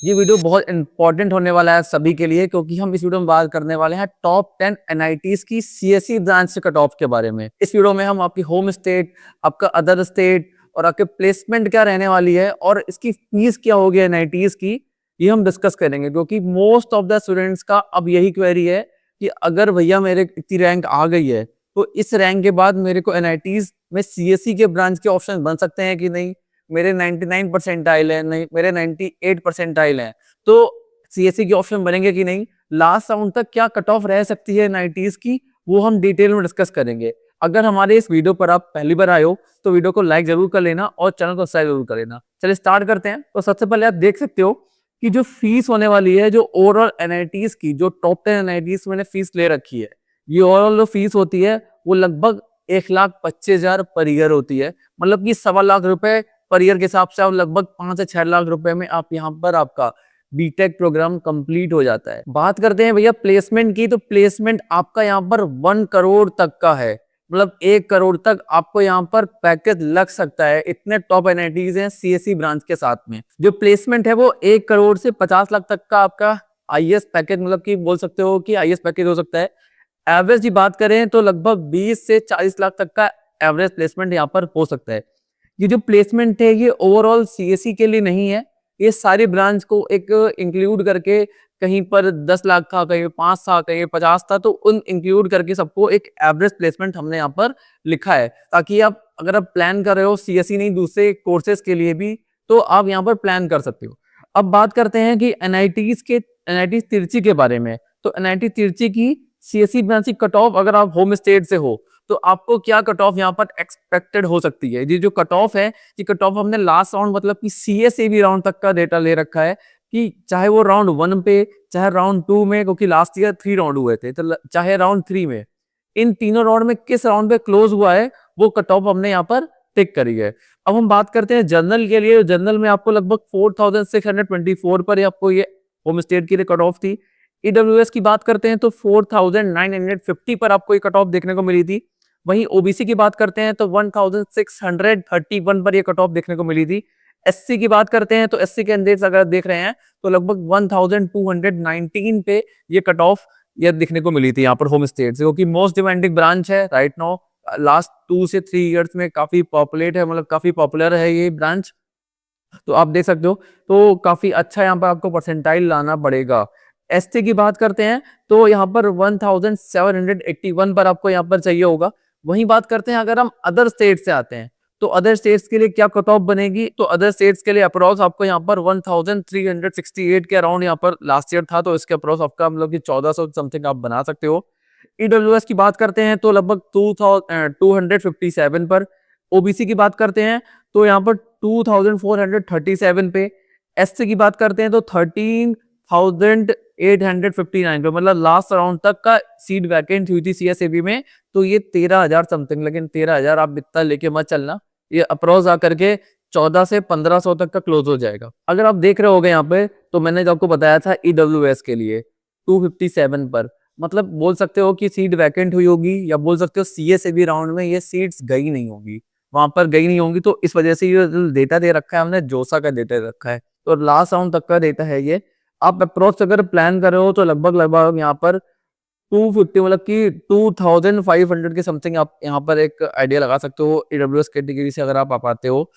ये वीडियो बहुत इंपॉर्टेंट होने वाला है सभी के लिए क्योंकि हम इस वीडियो में बात करने वाले हैं टॉप 10 एनआईटीज की सीएसई ब्रांच से कट ऑफ के बारे में। इस वीडियो में हम आपकी होम स्टेट, आपका अदर स्टेट और आपके प्लेसमेंट क्या रहने वाली है और इसकी फीस क्या होगी एनआईटीज की, ये हम डिस्कस करेंगे क्योंकि मोस्ट ऑफ द स्टूडेंट्स का अब यही क्वेरी है कि अगर भैया मेरे इतनी रैंक आ गई है तो इस रैंक के बाद मेरे को एनआईटीज में सीएसई के ब्रांच के ऑप्शन बन सकते हैं कि नहीं। मेरे 99 परसेंटाइल है, नहीं मेरे 98 परसेंटाइल है, तो सीएससी के ऑप्शन बनेंगे कि नहीं। लास्ट राउंड तक क्या कट ऑफ रह सकती है 90s की, वो हम डिटेल में डिस्कस करेंगे। अगर हमारे इस वीडियो पर आप पहली बार आए हो तो वीडियो को लाइक जरूर कर लेना और चैनल को सब्सक्राइब जरूर कर लेना। चलिए स्टार्ट करते हैं। तो सबसे पहले आप देख सकते हो कि जो फीस होने वाली है, जो ओवरऑल एनआईटीज की, जो टॉप 10 एनआईटीज मैंने फीस ले रखी है, ये ओवरऑल जो फीस होती है वो लगभग 1,25,000 पर ईयर होती है। मतलब कि 1.25 लाख रुपए पर ईयर के हिसाब से आप लगभग 5 से 6 लाख रुपए में आप यहाँ पर आपका बीटेक प्रोग्राम कंप्लीट हो जाता है। बात करते हैं भैया प्लेसमेंट की, तो प्लेसमेंट आपका यहाँ पर 1 करोड़ तक का है। मतलब 1 करोड़ तक आपको यहाँ पर पैकेज लग सकता है। इतने टॉप एनआईटीज हैं सीएसई ब्रांच के साथ में। जो प्लेसमेंट है वो 1 करोड़ से 50 लाख तक का आपका आईएएस पैकेज, मतलब कि बोल सकते हो कि आईएएस पैकेज हो सकता है। एवरेज की बात करें तो लगभग 20 से 40 लाख तक का एवरेज प्लेसमेंट यहाँ पर हो सकता है। ये जो प्लेसमेंट है ये ओवरऑल सीएसई के लिए नहीं है, ये सारी ब्रांच को एक इंक्लूड करके कहीं पर 10 लाख था, कहीं 5 था, कहीं 50 था, तो उन इंक्लूड करके सबको एक एवरेज प्लेसमेंट हमने यहाँ पर लिखा है ताकि आप अगर आप प्लान कर रहे हो सीएसई नहीं दूसरे कोर्सेज के लिए भी तो आप यहाँ पर प्लान कर सकते हो। अब बात करते हैं कि एनआईटी तिरची के बारे में। तो एनआईटी तिरची की सीएसई ब्रांच की कट ऑफ, अगर आप होम स्टेट से हो तो आपको क्या कट ऑफ यहाँ पर एक्सपेक्टेड हो सकती है। ये जो कट ऑफ है, ये कट ऑफ हमने लास्ट राउंड मतलब कि सीएसएबी राउंड तक का डेटा ले रखा है कि चाहे वो राउंड 1 पे, चाहे राउंड 2 में, क्योंकि लास्ट ईयर 3 राउंड हुए थे, तो चाहे राउंड 3 में, इन तीनों राउंड में किस राउंड पे क्लोज हुआ है वो कट ऑफ हमने यहाँ पर टिक करी है। अब हम बात करते हैं जनरल के लिए। जनरल में आपको लगभग 4624 पर आपको ये होम स्टेट के लिए कट ऑफ थी। ईडब्ल्यूएस की बात करते हैं तो 4950 पर आपको ये कट ऑफ देखने को मिली थी। वहीं ओबीसी की बात करते हैं तो 1631 पर ये कट ऑफ देखने को मिली थी। एससी की बात करते हैं तो एससी कैंडिडेट्स अगर देख रहे हैं तो लगभग 1219 पे ये कट ऑफ ये देखने को मिली थी यहाँ पर होम स्टेट से, क्योंकि मोस्ट डिमांडिंग ब्रांच है राइट नाउ। लास्ट 2 से 3 इयर्स में काफी पॉपुलेट है, मतलब काफी पॉपुलर है ये ब्रांच। तो आप देख सकते हो तो काफी अच्छा यहाँ पर आपको परसेंटाइल लाना पड़ेगा। एसटी की बात करते हैं तो यहाँ पर 1781 पर आपको यहाँ पर चाहिए होगा। वहीं बात करते हैं अगर हम अदर स्टेट से आते हैं तो अदर स्टेट्स के लिए क्या कट ऑफ बनेगी, तो अदर स्टेट्स के लिए अप्रोक्स आपको यहाँ पर 1368 के अराउंड यहाँ पर लास्ट ईयर था, तो इसके अप्रोक्स आपका मतलब कि 1400 समथिंग आप बना सकते हो। ईडब्ल्यूएस की बात करते हैं तो लगभग 257 पर। ओबीसी की बात करते हैं तो यहाँ पर 2437 पे। एससी की बात करते हैं तो 13,859 पे, मतलब लास्ट राउंड तक का सीट वैकेंट हुई थी सीएसएबी में, तो ये 13,000 समथिंग। लेकिन 13,000 आप इतना लेके मत चलना, ये अप्रोक्स आकर के 14 से 1500 तक का क्लोज हो जाएगा। अगर आप देख रहे होगे यहाँ पे तो मैंने जो आपको बताया था ईडब्ल्यूएस के लिए 257 पर, मतलब बोल सकते हो कि सीट वैकेंट हुई होगी या बोल सकते हो सीएसएबी राउंड में ये सीट्स गई नहीं होगी, वहां पर गई नहीं होंगी, तो इस वजह से ये डेटा दे रखा है हमने, जोसा का डेटा दे रखा है, तो लास्ट राउंड तक का डेटा है ये। आप अप्रोक्स अगर प्लान कर रहे हो तो लगभग लगभग यहाँ पर 250, मतलब कि 2500 के समथिंग आप यहाँ पर एक आइडिया लगा सकते हो ईडब्ल्यूएस कैटेगरी से अगर आप आ पाते हो।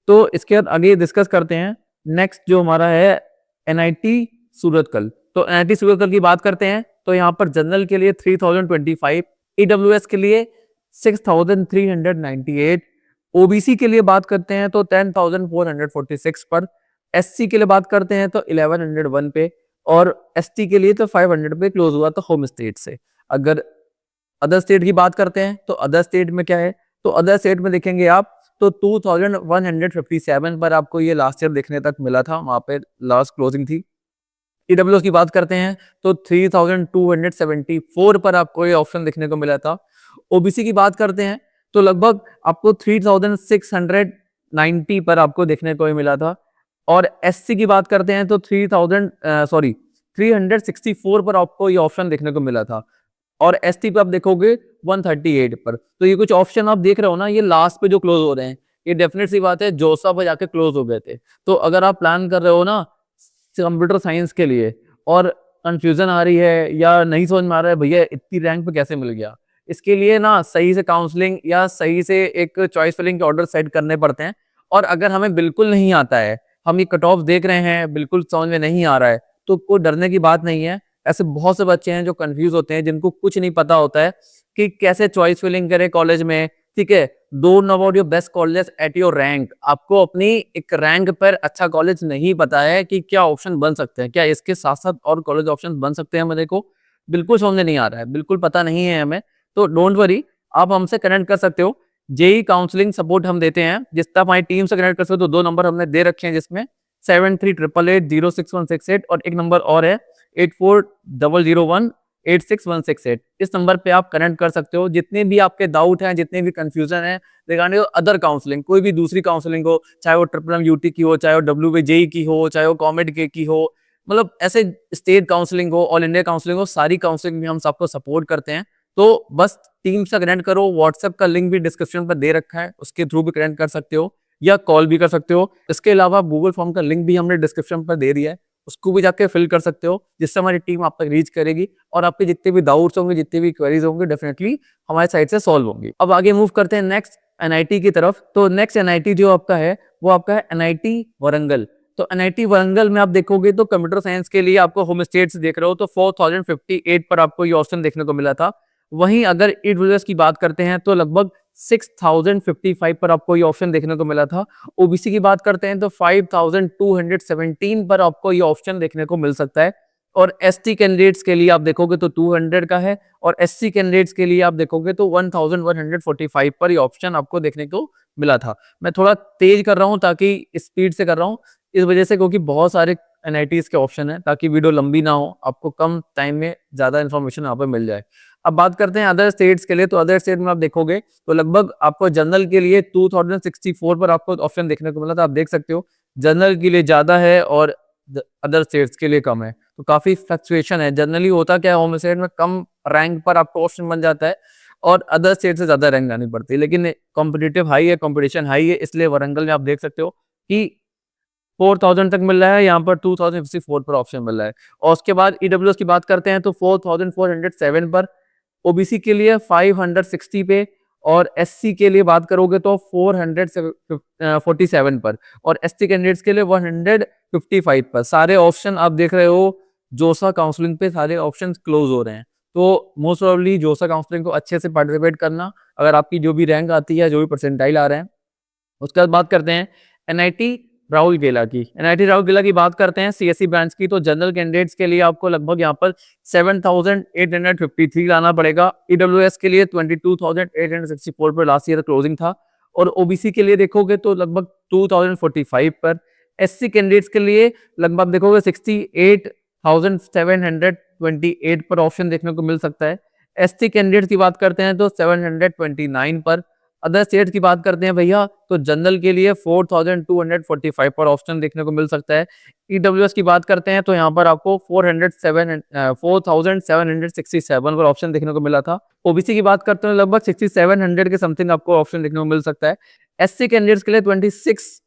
तो इसके बाद आगे डिस्कस करते हैं नेक्स्ट जो हमारा है एनआईटी सूरतकल। तो एनआईटी सूरतकल की बात करते हैं तो यहाँ पर जनरल के लिए 3025, ईडब्ल्यूएस के लिए 6398, ओबीसी के लिए बात करते हैं तो 10,446 पर, एससी के लिए बात करते हैं तो 1101 पे, और एसटी के लिए तो 500 पे क्लोज हुआ था होम स्टेट से। अगर अदर स्टेट की बात करते हैं तो अदर स्टेट में क्या है, तो अदर स्टेट में देखेंगे आप तो 2157 पर आपको ये लास्ट ईयर देखने तक मिला था, वहां पे लास्ट क्लोजिंग थी। ईडब्ल्यूएस की बात करते हैं तो 3274 पर आपको ये ऑप्शन देखने को मिला था। ओबीसी की बात करते हैं तो लगभग आपको 3690 पर आपको देखने को मिला था, और एससी की बात करते हैं तो 364 पर आपको ये ऑप्शन देखने को मिला था, और एसटी पे आप देखोगे 138 पर। तो ये कुछ ऑप्शन आप देख रहे हो ना, ये लास्ट पे जो क्लोज हो रहे हैं, ये डेफिनेट सी बात है जोसा पर जाके क्लोज हो गए थे। तो अगर आप प्लान कर रहे हो ना कंप्यूटर साइंस के लिए और कंफ्यूजन आ रही है या नहीं समझ में आ रहा है भैया इतनी रैंक पे कैसे मिल गया, इसके लिए ना सही से काउंसलिंग या सही से एक चॉइस फिलिंग के ऑर्डर सेट करने पड़ते हैं। और अगर हमें बिल्कुल नहीं आता है, हम ये कट ऑफ देख रहे हैं, बिल्कुल समझ में नहीं आ रहा है, तो कोई डरने की बात नहीं है। ऐसे बहुत से बच्चे हैं जो कंफ्यूज होते हैं, जिनको कुछ नहीं पता होता है कि कैसे चॉइस फिलिंग करें कॉलेज में, ठीक है। Don't know about your best college at your rank. आपको अपनी एक रैंक पर अच्छा कॉलेज नहीं पता है कि क्या ऑप्शन बन सकते हैं, क्या इसके साथ-साथ और कॉलेज ऑप्शन बन सकते हैं मेरे को, बिल्कुल समझ में नहीं आ रहा है, बिल्कुल पता नहीं है हमें, तो डोंट वरी, आप हमसे कनेक्ट कर सकते हो। जेईई काउंसलिंग सपोर्ट हम देते हैं, जिस तरह हमारी टीम से कनेक्ट कर सकते हो, तो 2 नंबर हमने दे रखे हैं जिसमें 7388806168 और एक नंबर और है 8400186168। इस नंबर पे आप कनेक्ट कर सकते हो। जितने भी आपके डाउट हैं, जितने भी कंफ्यूजन है रिगार्डिंग अदर काउंसलिंग, कोई भी दूसरी काउंसलिंग हो, चाहे वो ट्रिपल एम यूटी की हो, चाहे वो डब्ल्यूबी जेईई की हो, चाहे वो कॉमेड के की हो, मतलब ऐसे स्टेट काउंसलिंग हो, ऑल इंडिया काउंसलिंग हो, सारी काउंसलिंग में हम सबको सपोर्ट करते हैं। तो बस टीम से कनेक्ट करो, व्हाट्सएप का लिंक भी डिस्क्रिप्शन पर दे रखा है, उसके थ्रू भी कनेक्ट कर सकते हो या कॉल भी कर सकते हो। इसके अलावा गूगल फॉर्म का लिंक भी हमने डिस्क्रिप्शन पर दे दिया है, उसको भी जाके फिल कर सकते हो, जिससे हमारी टीम आप तक रीच करेगी और आपके जितने भी डाउट्स होंगे, जितने भी क्वेरीज होंगे, डेफिनेटली हमारे साइड से सॉल्व होंगी। अब आगे मूव करते हैं नेक्स्ट एनआईटी की तरफ। तो नेक्स्ट एनआईटी जो आपका है, वो आपका है एनआईटी वारंगल। तो एनआईटी वारंगल में आप देखोगे तो कंप्यूटर साइंस के लिए आपको होम स्टेट से देख रहे हो तो 4058 पर आपको ये ऑप्शन देखने को मिला था। वहीं अगर ईडब्ल्यूएस की बात करते हैं तो लगभग 6055 पर आपको ये ऑप्शन देखने को मिला था। ओबीसी की बात करते हैं तो 5217 पर आपको ये ऑप्शन देखने को मिल सकता है। और एसटी कैंडिडेट्स के लिए आप देखोगे तो 200 का है और एससी कैंडिडेट्स के लिए आप देखोगे तो 1145 पर ये ऑप्शन आपको देखने को मिला था। मैं थोड़ा तेज कर रहा हूँ ताकि स्पीड से कर रहा हूँ, इस वजह से क्योंकि बहुत सारे एनआईटीज के ऑप्शन है, ताकि वीडियो लंबी ना हो, आपको कम टाइम में ज्यादा इन्फॉर्मेशन यहाँ पे मिल जाए। अब बात करते हैं अदर स्टेट्स के लिए। तो अदर स्टेट में आप देखोगे तो लगभग आपको जनरल के लिए 2064 पर आपको ऑप्शन देखने को मिला था। आप देख सकते हो जनरल के लिए ज्यादा है और अदर स्टेट्स के लिए कम है, तो काफी फ्लक्चुएशन है। जनरली होता क्या है, होम स्टेट में कम रैंक पर आपको ऑप्शन बन जाता है और अदर स्टेट से ज्यादा रैंक लानी पड़ती है, लेकिन कॉम्पिटिटिव हाई है, कॉम्पिटिशन हाई है, इसलिए वारंगल में आप देख सकते हो कि 4000 तक मिल रहा है, यहाँ पर 2054 पर ऑप्शन मिल रहा है। और उसके बाद ईडब्ल्यूएस की बात करते हैं तो 4407 पर, ओबीसी के लिए 560 पे और एससी के लिए बात करोगे तो 447 पर और एसटी कैंडिडेट्स के लिए 155 पर। सारे ऑप्शन आप देख रहे हो जोसा काउंसलिंग पे सारे ऑप्शन क्लोज हो रहे हैं। तो मोस्ट प्रोबेबली जोसा काउंसलिंग को अच्छे से पार्टिसिपेट करना, अगर आपकी जो भी रैंक आती है, जो भी परसेंटाइल आ रहे हैं। उसके बाद बात करते हैं एनआईटी राउरकेला की। एनआईटी राउरकेला की बात करते हैं सीएससी ब्रांच की, तो जनरल कैंडिडेट्स के लिए आपको लगभग यहाँ पर 7853 लाना पड़ेगा। ईडब्ल्यूएस के लिए 22,864 पर लास्ट ईयर क्लोजिंग था और ओबीसी के लिए देखोगे तो लगभग 2045 पर। एससी कैंडिडेट्स के लिए लगभग देखोगे 68,728 पर ऑप्शन देखने को मिल सकता है। एसटी कैंडिडेट्स की बात करते हैं तो 729 पर। अदर स्टेट की बात करते हैं भैया तो जनरल के लिए 4245 पर ऑप्शन देखने को मिल सकता है। ईडब्ल्यूएस की बात करते हैं तो यहाँ पर आपको 4767 पर ऑप्शन देखने को मिला था। ओबीसी की बात करते हैं लगभग 6700 के समथिंग आपको ऑप्शन देखने को मिल सकता है। एससी कैंडिडेट्स के लिए 26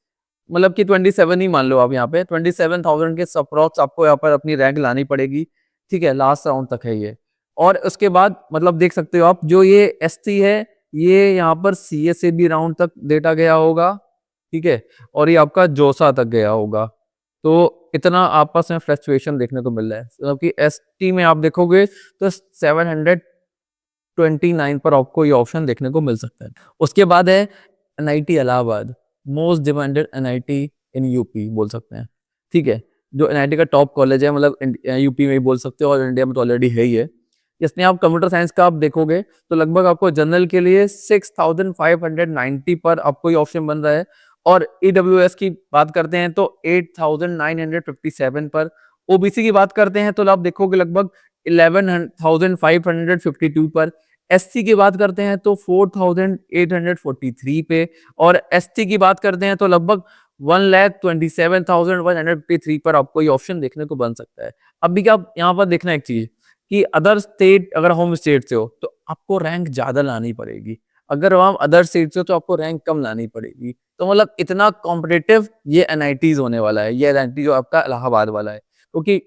मतलब कि 27 ही मान लो आप, यहाँ पे 27,000 के अप्रॉक्स आपको यहाँ पर अपनी रैंक लानी पड़ेगी, ठीक है, लास्ट राउंड तक है ये। और उसके बाद मतलब देख सकते हो आप जो ये एसटी है, ये यहाँ पर सीए से भी राउंड तक डेटा गया होगा, ठीक है, और ये आपका जोसा तक गया होगा। तो इतना आपस में फ्लक्चुएशन देखने को मिल रहा है, मतलब कि एसटी में आप देखोगे तो 729 पर आपको ये ऑप्शन देखने को मिल सकता है। उसके बाद है NIT Allahabad, most demanded NIT in UP बोल सकते हैं, ठीक है, जो एनआईटी का टॉप कॉलेज है, मतलब यूपी में ही बोल सकते हो और इंडिया में तो ऑलरेडी है ही है। इसमें आप कंप्यूटर साइंस का आप देखोगे तो लगभग आपको जनरल के लिए 6590 पर आपको ये ऑप्शन बन रहा है और ईडब्ल्यूएस की बात करते हैं तो 8957 पर। ओबीसी की बात करते हैं तो आप देखोगे लगभग 11552 पर। एससी की बात करते हैं तो 4843 पे और एसटी की बात करते हैं तो लगभग 1,27,153 पर आपको ये ऑप्शन देखने को बन सकता है। अभी क्या यहाँ पर देखना एक चीज कि अदर स्टेट अगर होम स्टेट से हो तो आपको रैंक ज्यादा लानी पड़ेगी, अगर वहां अदर स्टेट से हो तो आपको रैंक कम लानी पड़ेगी। तो मतलब इतना कॉम्पिटिटिव ये एनआईटीज होने वाला है, ये एनआईटी जो आपका इलाहाबाद वाला है। क्योंकि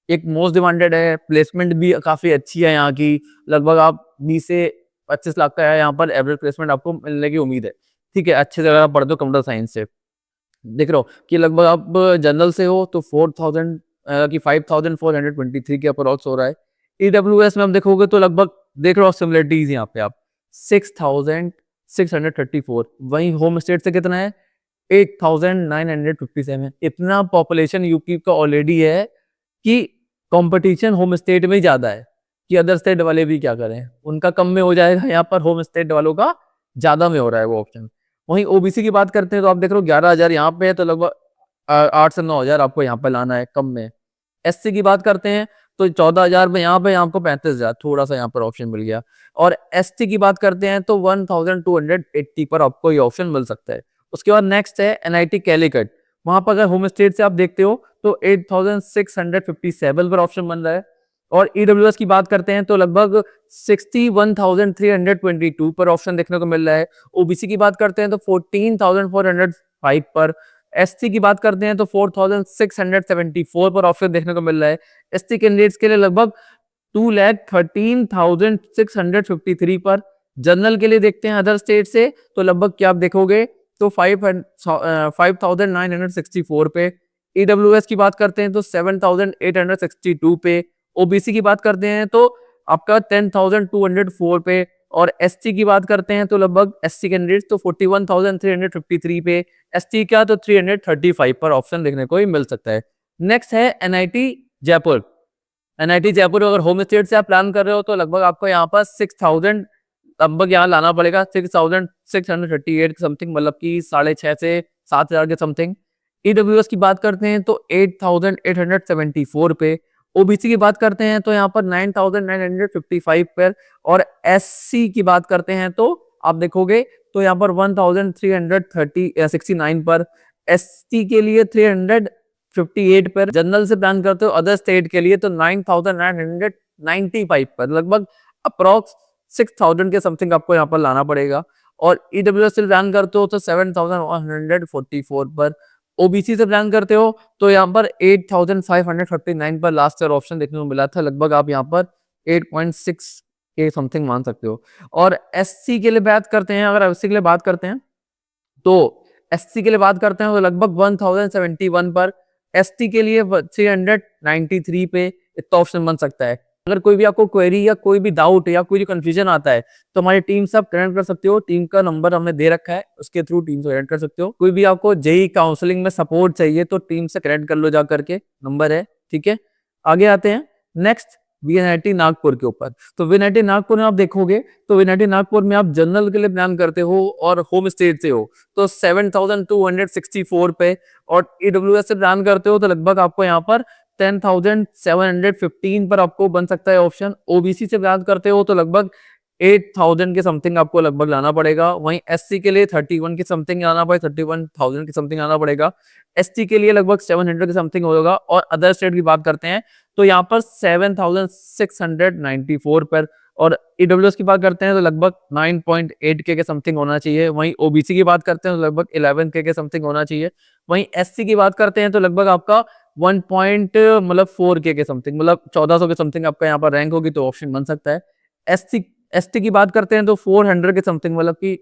एक मोस्ट डिमांडेड है, प्लेसमेंट भी काफ़ी अच्छी है यहाँ की, लगभग आप 20 से 25 लाख का है यहाँ पर एवरेज प्लेसमेंट आपको मिलने की उम्मीद है। ठीक है, अच्छे से अगर आप पढ़ते हो कंप्यूटर साइंस से। देख रहे हो कि लगभग आप जनरल से हो तो 4000 कि 5423 के अप्रॉक्स हो रहा है। ईडब्ल्यूएस में आप देखोगे तो लगभग देख रहे हो सिमिलरिटीज़ यहाँ पे आप 6634, वहीं होम स्टेट से कितना है 8957। इतना पॉपुलेशन यूपी का ऑलरेडी है कि कंपटीशन होम स्टेट में ही ज़्यादा है कि अदर स्टेट वाले भी क्या करें, उनका कम में हो जाएगा, यहाँ पर होम स्टेट वालों का ज़्यादा में हो रहा है वो ऑप्शन। वहीं ओबीसी की बात करते हैं तो आप देख रहे हो 11,000 यहाँ पे है, तो लगभग 8 से 9,000 आपको यहाँ पे लाना है कम में। एससी की बात करते हैं तो 14,000 में यहाँ पे आपको 35,000 थोड़ा-सा यहाँ पर ऑप्शन मिल गया। और एसटी की बात करते हैं तो 1280 पर आपको ये ऑप्शन मिल सकता है। उसके बाद नेक्स्ट है एनआईटी कैलीकट, वहाँ पर अगर होम स्टेट से आप देखते हो तो 8657 पर ऑप्शन बन रहा है। और ईडब्ल्यूएस की बात करते हैं तो लगभग 61,322 पर ऑप्शन देखने को मिल रहा है। ओबीसी की बात करते हैं तो 14,405 पर, एसटी की बात करते हैं तो 4,674 पर ऑप्शन देखने को मिल रहा है। एसटी कैंडिडेट्स के लिए लगभग 2,13,653 पर। जनरल के लिए देखते हैं अदर स्टेट से तो लगभग क्या आप देखोगे तो 5,964 पे। ईडब्ल्यूएस की बात करते हैं तो 7,862 पे। ओबीसी की बात करते हैं तो आपका 10,204 पे। और एसटी की बात करते हैं तो लगभग एससी कैंडिडेट्स तो 41,353 पे। एसटी का तो 335 पर ऑप्शन देखने को ही मिल सकता है। नेक्स्ट है एनआईटी जयपुर। एनआईटी जयपुर अगर होम स्टेट से आप प्लान कर रहे हो तो लगभग आपको यहाँ पर 6,000 लगभग यहाँ लाना पड़ेगा, 6,638 समथिंग, मतलब कि 6,500 से 7,000 के समथिंग। ईडब्ल्यूएस की बात करते हैं तो 8,874 पे। ओबीसी की बात करते हैं तो यहाँ पर 9,955 पर। और एससी की बात करते हैं तो आप देखोगे तो यहाँ पर 1,369 पर। एसटी के लिए 358 पर। जनरल से प्लान करते हो अदर स्टेट के लिए तो 9,995 पर, लगभग अप्रॉक्स 6,000 के समथिंग आपको यहाँ पर लाना पड़ेगा। और ईडब्ल्यूएस से प्लान करते हो तो 7,144 पर। ओबीसी से प्लान करते हो तो यहाँ पर 8,559 पर लास्ट ईयर ऑप्शन देखने को मिला था, लगभग आप यहाँ पर 8.6 के समथिंग मान सकते हो। और एससी के लिए बात करते हैं, अगर एससी के लिए बात करते हैं तो एससी के लिए बात करते हैं तो लगभग 1,071 पर। एसटी के लिए 393 पे इतना ऑप्शन बन सकता है। अगर कोई भी आपको क्वेरी या कोई भी डाउट या कोई कंफ्यूजन आता है तो हमारी टीम से आप कनेक्ट कर सकते हो। टीम का नंबर हमने दे रखा है, उसके थ्रू टीम से कनेक्ट कर सकते हो। कोई भी आपको जेई काउंसलिंग में सपोर्ट चाहिए तो टीम से कनेक्ट कर लो जा करके, नंबर है, ठीक है। आगे आते हैं नेक्स्ट वीएनआईटी नागपुर के ऊपर। तो वीएनआईटी नागपुर में आप देखोगे तो वीएनआईटी नागपुर में आप जनरल के लिए प्लान करते हो और होम स्टेट से हो तो 7,264 पे। और ईडब्ल्यूएस से प्लान करते हो तो लगभग आपको यहाँ पर 10,715 पर आपको बन सकता है ऑप्शन। ओबीसी से प्लान करते हो तो लगभग 8,000 के समथिंग आपको लगभग लाना पड़ेगा। वहीं एससी के लिए 31 के समथिंग लाना पड़ेगा, 31,000 के समथिंग लाना पड़ेगा। एसटी के लिए लगभग 700 के समथिंग होगा। और अदर स्टेट की बात करते हैं तो यहाँ पर 7,694 पर। और ईडब्ल्यूएस की बात करते हैं तो लगभग 9.8 के समथिंग होना चाहिए। वहीं ओबीसी की बात करते हैं तो लगभग 11 के समथिंग होना चाहिए। वहीं एससी की बात करते हैं तो लगभग आपका 1 पॉइंट मतलब 4 के समथिंग, मतलब 1400 के समथिंग आपका यहाँ पर रैंक होगी तो ऑप्शन बन सकता है। एसटी की बात करते हैं तो 400 के समथिंग, मतलब कि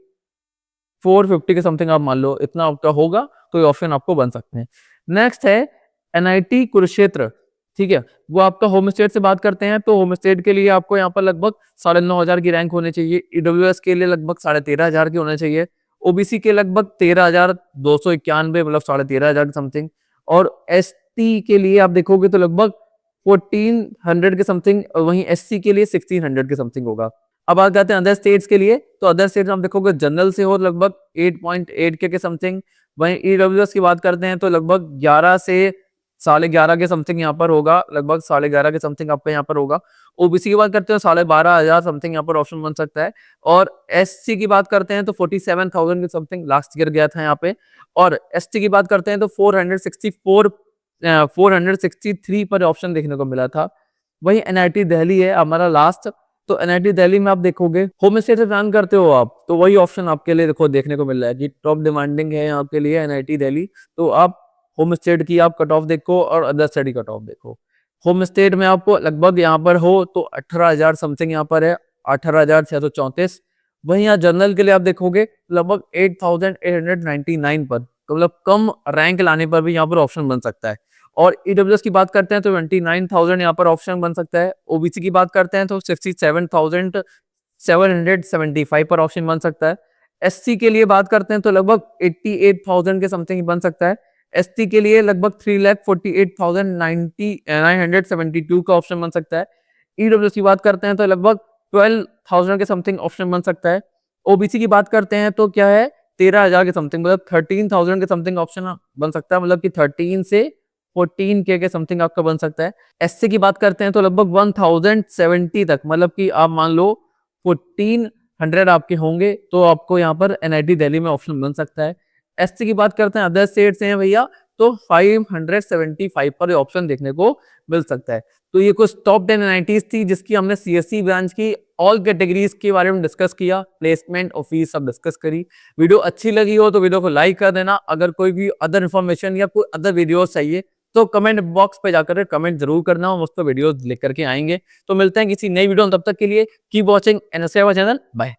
450 के समथिंग आप मान लो, इतना आपका होगा तो ये ऑप्शन आपको बन सकते हैं। नेक्स्ट है एनआईटी कुरुक्षेत्र, ठीक है। वो आपका होम स्टेट से बात करते हैं तो होम स्टेट के लिए आपको यहाँ पर लगभग 9,500 की रैंक होनी चाहिए। ईडब्ल्यूएस के लिए लगभग 13,500 की होना चाहिए। ओबीसी के लगभग 13,291, मतलब 13,500 के समथिंग। और एसटी के लिए आप देखोगे तो लगभग 1,400 के समथिंग। वहीं एससी के लिए 1,600 के समथिंग होगा। अब बात करते हैं अदर स्टेट्स के लिए, तो अदर स्टेट्स हम देखोगे जनरल से हो लगभग 8.8 के समथिंग। वहीं ईडब्ल्यूएस की बात करते हैं तो लगभग 11 से 11.5 के समथिंग यहाँ पर होगा, लगभग 11.5 के समथिंग आपका यहाँ पर होगा। ओबीसी की बात करते हैं 12,500 समथिंग यहाँ पर ऑप्शन बन सकता है। और एससी की बात करते हैं तो 47,000 के समथिंग लास्ट ईयर गया था यहाँ पे। और एसटी की बात करते हैं तो 463 पर ऑप्शन देखने को मिला था। वही एनआईटी दिल्ली है हमारा लास्ट। तो एनआईटी दिल्ली में आप देखोगे होम स्टे से प्लान करते हो आप तो वही ऑप्शन आपके लिए देखो देखने को मिल रहा है कि टॉप डिमांडिंग है आपके लिए एनआईटी दिल्ली। तो आप होम स्टेट की आप कट ऑफ देखो और अदर स्टेट की कट ऑफ देखो। होम स्टेट में आपको लगभग यहाँ पर हो तो 18,000 समथिंग यहाँ पर है, 18,634। वहीं यहाँ जनरल के लिए आप देखोगे लगभग 8,899 पर, तो मतलब कम रैंक लाने पर भी यहाँ पर ऑप्शन बन सकता है। और ईडब्ल्यूएस की बात करते हैं तो 29,000 यहाँ पर ऑप्शन बन सकता है। ओबीसी की बात करते हैं तो 67,775 पर ऑप्शन बन सकता है। एससी के लिए बात करते हैं तो लगभग 88,000 के समथिंग बन सकता है। एसटी के लिए लगभग 3,48,972 का ऑप्शन बन सकता है। ईडब्ल्यूएस की बात करते हैं तो लगभग 12,000 के समथिंग ऑप्शन बन सकता है। ओबीसी की बात करते हैं तो क्या है 13,000 के समथिंग, मतलब 13,000 के समथिंग ऑप्शन बन सकता है, मतलब कि 13 से 14 के समथिंग आपका बन सकता है। एससी की बात करते हैं तो लगभग 1070 तक, मतलब कि आप मान लो 1400 आपके होंगे तो आपको यहाँ पर एनआईटी दिल्ली में ऑप्शन बन सकता है। एसटी की बात करते हैं अदर स्टेट से हैं भैया तो 575 पर ऑप्शन देखने को मिल सकता है। तो ये कुछ टॉप 10 एनआईटीज थी जिसकी हमने सीएससी ब्रांच की ऑल कैटेगरीज के बारे में डिस्कस किया, प्लेसमेंट और फीस सब डिस्कस करी। वीडियो अच्छी लगी हो तो वीडियो को लाइक कर देना। अगर कोई भी अदर इन्फॉर्मेशन या कोई अदर वीडियो चाहिए तो कमेंट बॉक्स पे जाकर कमेंट जरूर करना, हम उस पर वीडियो लेकर के आएंगे। तो मिलते हैं किसी नई वीडियो में, तब तक के लिए keep watching NSA channel. Bye.